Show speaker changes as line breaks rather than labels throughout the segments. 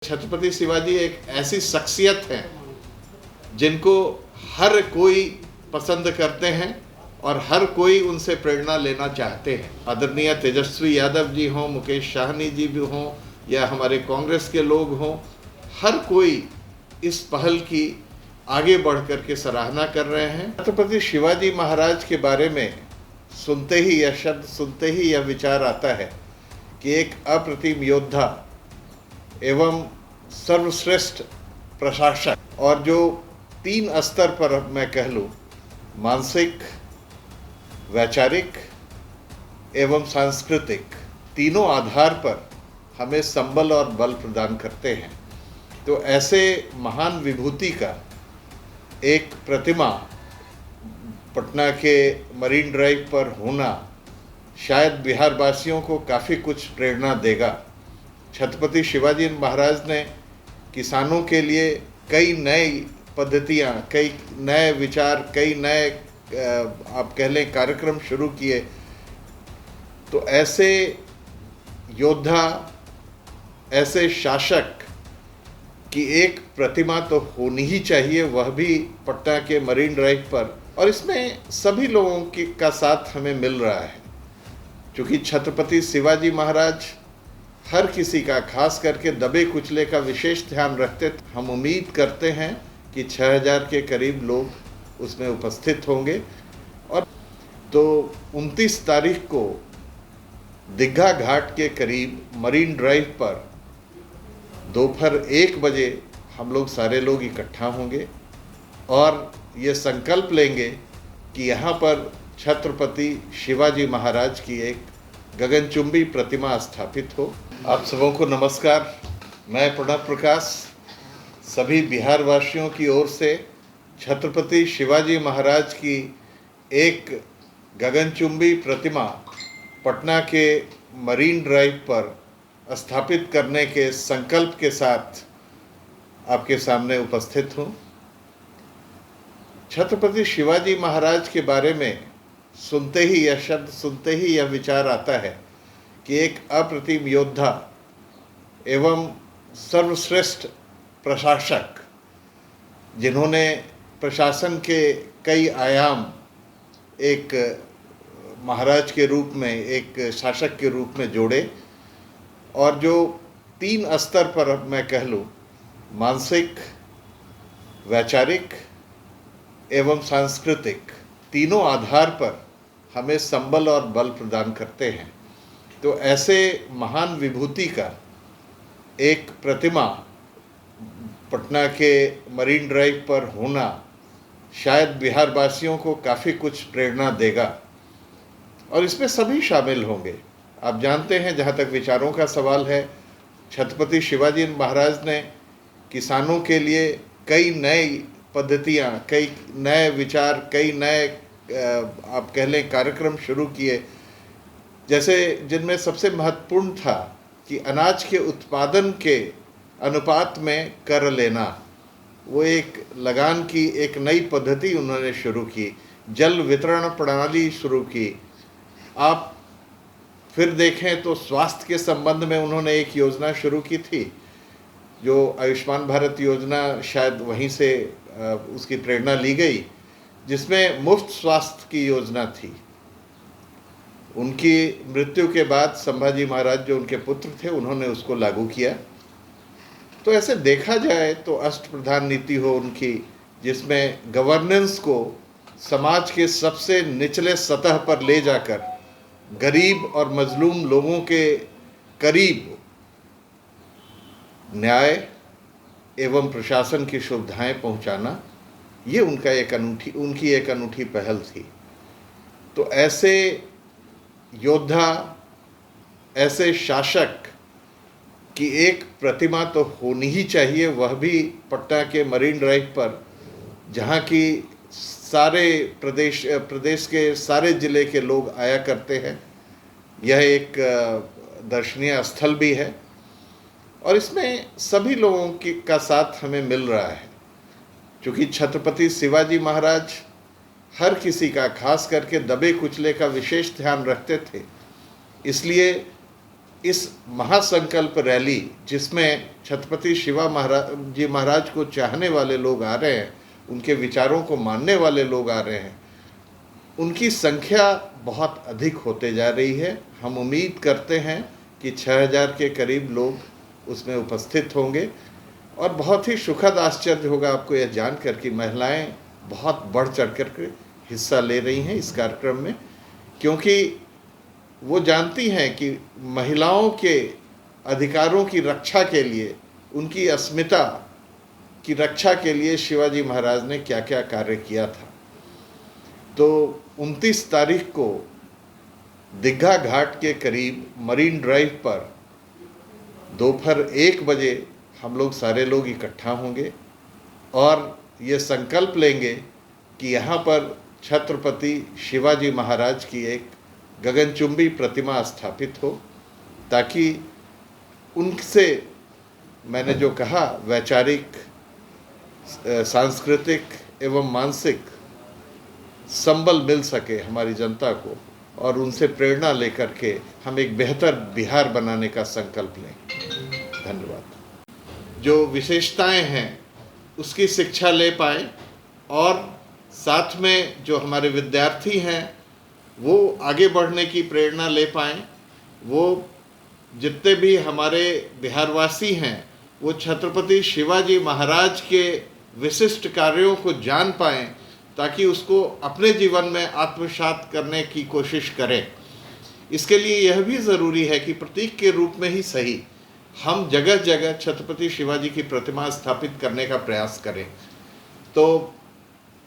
छत्रपति शिवाजी एक ऐसी शख्सियत है जिनको हर कोई पसंद करते हैं और हर कोई उनसे प्रेरणा लेना चाहते हैं। आदरणीय तेजस्वी यादव जी हों, मुकेश साहनी जी भी हों या हमारे कांग्रेस के लोग हों, हर कोई इस पहल की आगे बढ़ कर के सराहना कर रहे हैं। छत्रपति शिवाजी महाराज के बारे में सुनते ही यह शब्द सुनते ही यह विचार आता है कि एक अप्रतिम योद्धा एवं सर्वश्रेष्ठ प्रशासक, और जो 3 स्तर पर मैं कह लूँ, मानसिक, वैचारिक एवं सांस्कृतिक, तीनों आधार पर हमें संबल और बल प्रदान करते हैं। तो ऐसे महान विभूति का एक प्रतिमा पटना के मरीन ड्राइव पर होना शायद बिहार वासियों को काफ़ी कुछ प्रेरणा देगा। छत्रपति शिवाजी महाराज ने किसानों के लिए कई नई पद्धतियाँ, कई नए विचार, कई नए आप कह लें कार्यक्रम शुरू किए। तो ऐसे योद्धा, ऐसे शासक की एक प्रतिमा तो होनी ही चाहिए, वह भी पटना के मरीन ड्राइव पर। और इसमें सभी लोगों का साथ हमें मिल रहा है, क्योंकि छत्रपति शिवाजी महाराज हर किसी का, खास करके दबे कुचले का विशेष ध्यान रखते थे। हम उम्मीद करते हैं कि 6000 के करीब लोग उसमें उपस्थित होंगे। और तो 29 तारीख को दीघा घाट के करीब मरीन ड्राइव पर दोपहर 1 बजे हम लोग सारे लोग इकट्ठा होंगे और ये संकल्प लेंगे कि यहाँ पर छत्रपति शिवाजी महाराज की एक गगनचुंबी प्रतिमा स्थापित हो। आप सबों को नमस्कार। मैं प्रणव प्रकाश सभी बिहार वासियों की ओर से छत्रपति शिवाजी महाराज की एक गगनचुंबी प्रतिमा पटना के मरीन ड्राइव पर स्थापित करने के संकल्प के साथ आपके सामने उपस्थित हूँ। छत्रपति शिवाजी महाराज के बारे में सुनते ही यह शब्द सुनते ही यह विचार आता है कि एक अप्रतिम योद्धा एवं सर्वश्रेष्ठ प्रशासक, जिन्होंने प्रशासन के कई आयाम एक महाराज के रूप में, एक शासक के रूप में जोड़े, और जो 3 स्तर पर मैं कह लूँ, मानसिक, वैचारिक एवं सांस्कृतिक, तीनों आधार पर हमें संबल और बल प्रदान करते हैं। तो ऐसे महान विभूति का एक प्रतिमा पटना के मरीन ड्राइव पर होना शायद बिहार वासियों को काफ़ी कुछ प्रेरणा देगा, और इसमें सभी शामिल होंगे। आप जानते हैं, जहाँ तक विचारों का सवाल है, छत्रपति शिवाजी महाराज ने किसानों के लिए कई नई पद्धतियाँ, कई नए विचार, कई नए आप कह लें कार्यक्रम शुरू किए, जैसे जिनमें सबसे महत्वपूर्ण था कि अनाज के उत्पादन के अनुपात में कर लेना। वो एक लगान की एक नई पद्धति उन्होंने शुरू की, जल वितरण प्रणाली शुरू की। आप फिर देखें तो स्वास्थ्य के संबंध में उन्होंने एक योजना शुरू की थी, जो आयुष्मान भारत योजना, शायद वहीं से उसकी प्रेरणा ली गई, जिसमें मुफ्त स्वास्थ्य की योजना थी। उनकी मृत्यु के बाद संभाजी महाराज, जो उनके पुत्र थे, उन्होंने उसको लागू किया। तो ऐसे देखा जाए तो अष्टप्रधान नीति हो उनकी, जिसमें गवर्नेंस को समाज के सबसे निचले सतह पर ले जाकर गरीब और मजलूम लोगों के करीब न्याय एवं प्रशासन की सुविधाएं पहुंचाना, ये उनकी एक अनूठी पहल थी। तो ऐसे योद्धा, ऐसे शासक की एक प्रतिमा तो होनी ही चाहिए, वह भी पटना के मरीन ड्राइव पर, जहाँ की सारे प्रदेश के सारे ज़िले के लोग आया करते हैं। यह एक दर्शनीय स्थल भी है, और इसमें सभी लोगों का साथ हमें मिल रहा है, क्योंकि छत्रपति शिवाजी महाराज हर किसी का, खास करके दबे कुचले का विशेष ध्यान रखते थे। इसलिए इस महासंकल्प रैली जिसमें छत्रपति शिवा महाराज को चाहने वाले लोग आ रहे हैं, उनके विचारों को मानने वाले लोग आ रहे हैं, उनकी संख्या बहुत अधिक होते जा रही है। हम उम्मीद करते हैं कि 6000 के करीब लोग उसमें उपस्थित होंगे और बहुत ही सुखद आश्चर्य होगा आपको यह जानकर कि महिलाएं बहुत बढ़ चढ़ कर के हिस्सा ले रही हैं इस कार्यक्रम में, क्योंकि वो जानती हैं कि महिलाओं के अधिकारों की रक्षा के लिए, उनकी अस्मिता की रक्षा के लिए शिवाजी महाराज ने क्या क्या कार्य किया था। तो 29 तारीख को दीघा घाट के करीब मरीन ड्राइव पर दोपहर 1 बजे हम लोग सारे लोग इकट्ठा होंगे और ये संकल्प लेंगे कि यहाँ पर छत्रपति शिवाजी महाराज की एक गगनचुंबी प्रतिमा स्थापित हो, ताकि उनसे मैंने जो कहा वैचारिक, सांस्कृतिक एवं मानसिक संबल मिल सके हमारी जनता को और उनसे प्रेरणा लेकर के हम एक बेहतर बिहार बनाने का संकल्प लें। धन्यवाद। जो विशेषताएं हैं उसकी शिक्षा ले पाए और साथ में जो हमारे विद्यार्थी हैं वो आगे बढ़ने की प्रेरणा ले पाएँ। वो जितने भी हमारे बिहारवासी हैं वो छत्रपति शिवाजी महाराज के विशिष्ट कार्यों को जान पाएँ, ताकि उसको अपने जीवन में आत्मसात करने की कोशिश करें। इसके लिए यह भी ज़रूरी है कि प्रतीक के रूप में ही सही हम जगह जगह छत्रपति शिवाजी की प्रतिमा स्थापित करने का प्रयास करें। तो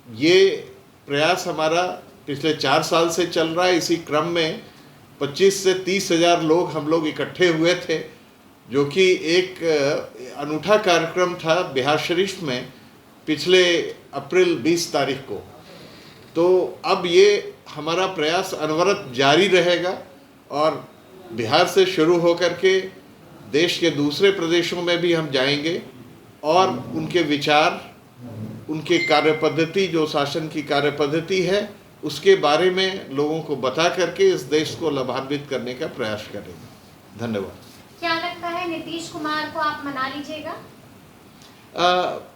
ये प्रयास हमारा पिछले 4 साल से चल रहा है। इसी क्रम में 25 से 30 हज़ार लोग हम लोग इकट्ठे हुए थे, जो कि एक अनूठा कार्यक्रम था बिहार शरीफ में पिछले अप्रैल 20 तारीख को। तो अब ये हमारा प्रयास अनवरत जारी रहेगा और बिहार से शुरू होकर के देश के दूसरे प्रदेशों में भी हम जाएंगे और उनके विचार, उनके कार्यपद्धति, जो शासन की कार्यपद्धति है, उसके बारे में लोगों को बता करके इस देश को लाभान्वित करने का प्रयास करेंगे। धन्यवाद।
क्या लगता है नीतीश कुमार को आप मना लीजिएगा?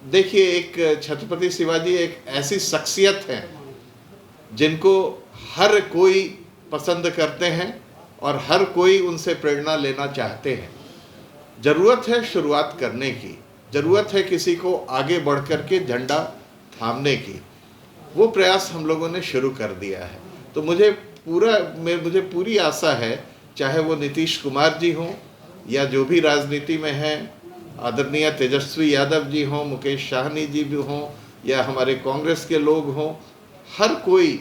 देखिए, एक छत्रपति शिवाजी एक ऐसी शख्सियत है जिनको हर कोई पसंद करते हैं और हर कोई उनसे प्रेरणा लेना चाहते हैं। ज़रूरत है शुरुआत करने की, ज़रूरत है किसी को आगे बढ़ कर के झंडा थामने की। वो प्रयास हम लोगों ने शुरू कर दिया है। तो मुझे पूरी आशा है, चाहे वो नीतीश कुमार जी हों या जो भी राजनीति में हैं, आदरणीय तेजस्वी यादव जी हों, मुकेश साहनी जी भी हों या हमारे कांग्रेस के लोग हों, हर कोई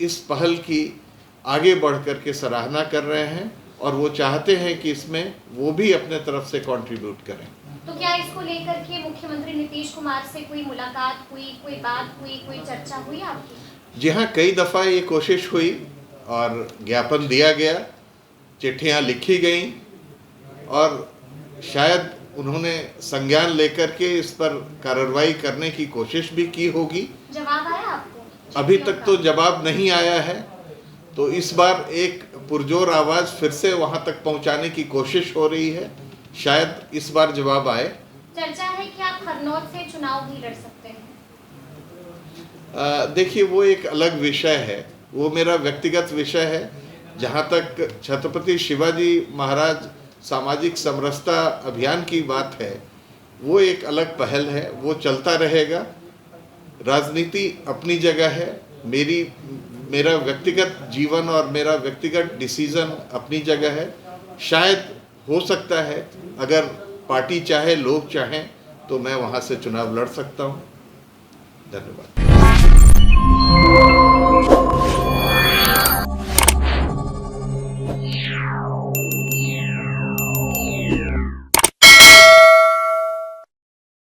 इस पहल की आगे बढ़ कर के सराहना कर रहे हैं और वो चाहते हैं कि इसमें वो भी अपने तरफ से कंट्रीब्यूट करें।
तो क्या इसको लेकर के मुख्यमंत्री नीतीश कुमार से कोई मुलाकात हुई, कोई बात हुई, कोई चर्चा हुई आपकी?
जी हाँ, कई दफ़ा ये कोशिश हुई और ज्ञापन दिया गया, चिट्ठियाँ लिखी गईं और शायद उन्होंने संज्ञान लेकर के इस पर कार्रवाई करने की कोशिश भी की होगी।
जवाब आया आपको?
अभी तक तो जवाब नहीं आया है। तो इस बार एक पुरजोर आवाज़ फिर से वहाँ तक पहुँचाने की कोशिश हो रही है, शायद इस बार जवाब आए।
चर्चा है कि आप खरनौत से चुनाव भी लड़ सकते हैं।
देखिए, वो एक अलग विषय है, वो मेरा व्यक्तिगत विषय है। जहाँ तक छत्रपति शिवाजी महाराज सामाजिक समरसता अभियान की बात है, वो एक अलग पहल है, वो चलता रहेगा। राजनीति अपनी जगह है, मेरा व्यक्तिगत जीवन और मेरा व्यक्तिगत डिसीजन अपनी जगह है। शायद हो सकता है अगर पार्टी चाहे, लोग चाहें, तो मैं वहाँ से चुनाव लड़ सकता हूँ। धन्यवाद।